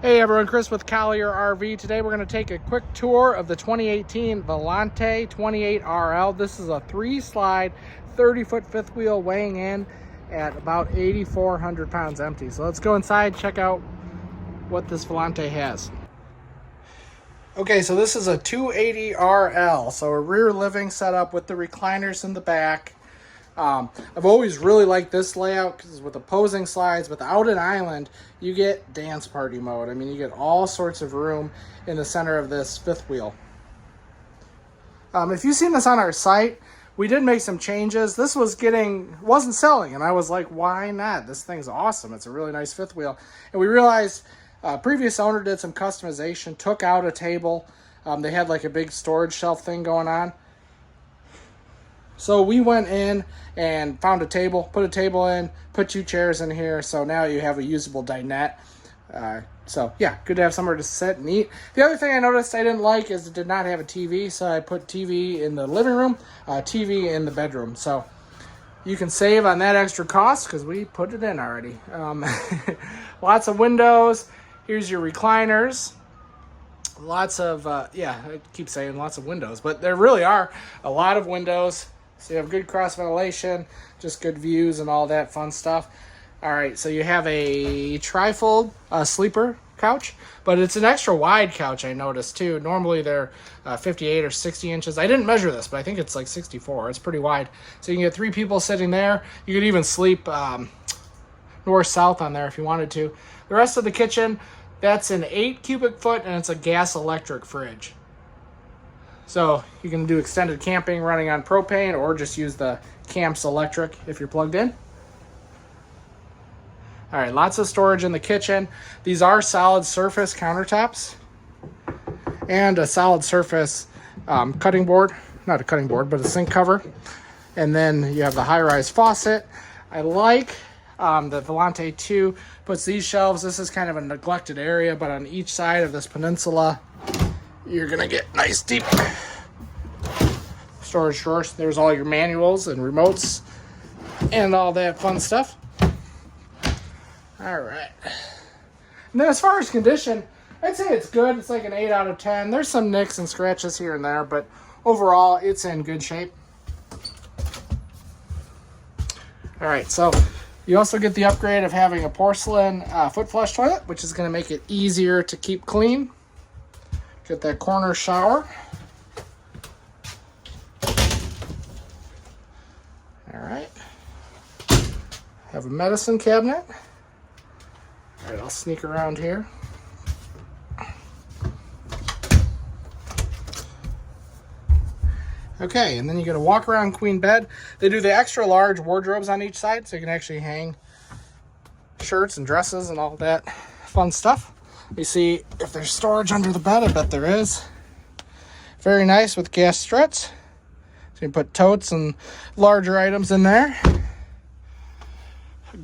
Hey everyone, Chris with Collier RV. Today we're going to take a quick tour of the 2018 Volante 280RL. This is a 3-slide, 30-foot fifth wheel weighing in at about 8,400 pounds empty. So let's go inside, check out what this Volante has. Okay, so this is a 280RL, so a rear living setup with the recliners in the back. I've always really liked this layout because with opposing slides, without an island, you get dance party mode. I mean, you get all sorts of room in the center of this fifth wheel. If you've seen this on our site, we did make some changes. This wasn't selling, and I was like, why not? This thing's awesome. It's a really nice fifth wheel. And we realized previous owner did some customization, took out a table. They had like a big storage shelf thing going on. So we went in and found a table, put a table in, put 2 chairs in here. So now you have a usable dinette. So yeah, good to have somewhere to sit and eat. The other thing I noticed I didn't like is it did not have a TV. So I put TV in the living room, TV in the bedroom. So you can save on that extra cost because we put it in already. Lots of windows. Here's your recliners. Lots of, yeah, I keep saying lots of windows, but there really are a lot of windows. So you have good cross ventilation, just good views and all that fun stuff. All right, so you have a trifold sleeper couch, but it's an extra wide couch I noticed too. Normally they're 58 or 60 inches. I didn't measure this, but I think it's like 64. It's pretty wide. So you can get 3 people sitting there. You could even sleep north-south on there if you wanted to. The rest of the kitchen, that's an 8 cubic foot and it's a gas electric fridge. So you can do extended camping running on propane or just use the Camps electric if you're plugged in. All right, lots of storage in the kitchen. These are solid surface countertops and a solid surface cutting board. Not a cutting board, but a sink cover. And then you have the high-rise faucet. I like the Volante 2 puts these shelves. This is kind of a neglected area, but on each side of this peninsula, you're gonna get nice deep storage drawers. There's all your manuals and remotes and all that fun stuff. All right. And then as far as condition, I'd say it's good. It's like an 8 out of 10. There's some nicks and scratches here and there, but overall it's in good shape. All right, so you also get the upgrade of having a porcelain foot flush toilet, which is gonna make it easier to keep clean. Get that corner shower. All right. Have a medicine cabinet. All right, I'll sneak around here. Okay, and then you get a walk-around queen bed. They do the extra large wardrobes on each side, so you can actually hang shirts and dresses and all that fun stuff. You see if there's storage under the bed. I bet there is. Very nice with gas struts. So you can put totes and larger items in there.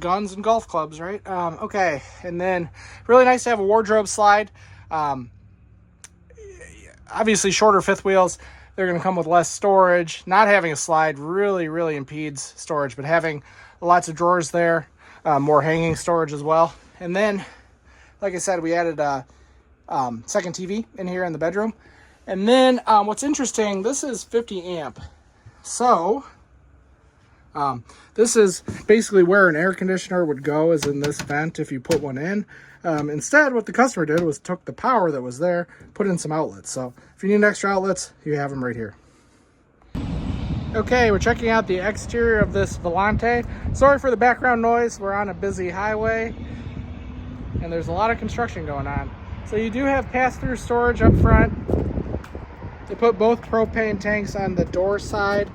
Guns and golf clubs, right? Okay, and then really nice to have a wardrobe slide. Obviously shorter fifth wheels, they're going to come with less storage. Not having a slide really impedes storage, but having lots of drawers there, more hanging storage as well. And then, like I said, we added a second TV in here in the bedroom. And then what's interesting, this is 50 amp. So this is basically where an air conditioner would go, is in this vent if you put one in. Instead, what the customer did was took the power that was there, put in some outlets. So if you need extra outlets, you have them right here. Okay, we're checking out the exterior of this Volante. Sorry for the background noise. We're on a busy highway and there's a lot of construction going on. So you do have pass-through storage up front. They put both propane tanks on the door side,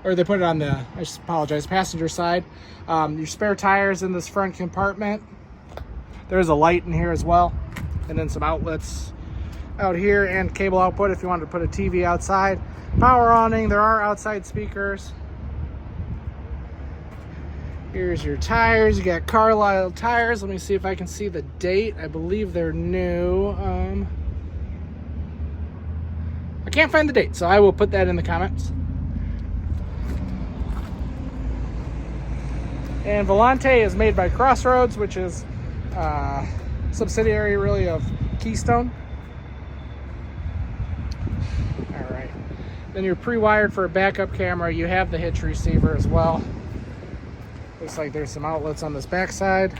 or they put it on the, I just apologize, passenger side. Your spare tires in this front compartment. There's a light in here as well. And then some outlets out here and cable output if you wanted to put a TV outside. Power awning, there are outside speakers. Here's your tires. You got Carlisle tires. Let me see if I can see the date. I believe they're new. I can't find the date, so I will put that in the comments. And Volante is made by Crossroads, which is subsidiary really of Keystone. All right. Then you're pre-wired for a backup camera. You have the hitch receiver as well. Looks like there's some outlets on this back side.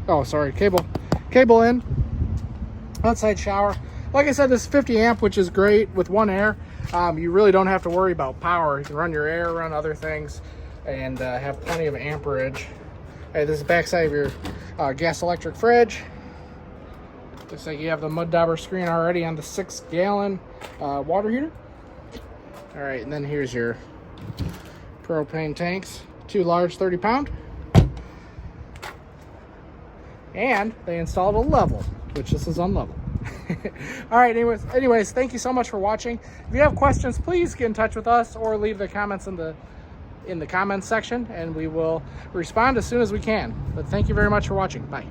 Oh, sorry, cable in. Outside shower. Like I said, this is 50 amp, which is great with one air. You really don't have to worry about power. You can run your air, run other things, and have plenty of amperage. Hey, this is the back side of your gas electric fridge. Looks like you have the mud dauber screen already on the 6-gallon water heater. All right, and then here's your propane tanks, 2 large 30-pound. And they installed a level, which this is unlevel. All right, anyways, thank you so much for watching. If you have questions, please get in touch with us or leave the comments in the comments section, and we will respond as soon as we can. But thank you very much for watching. Bye.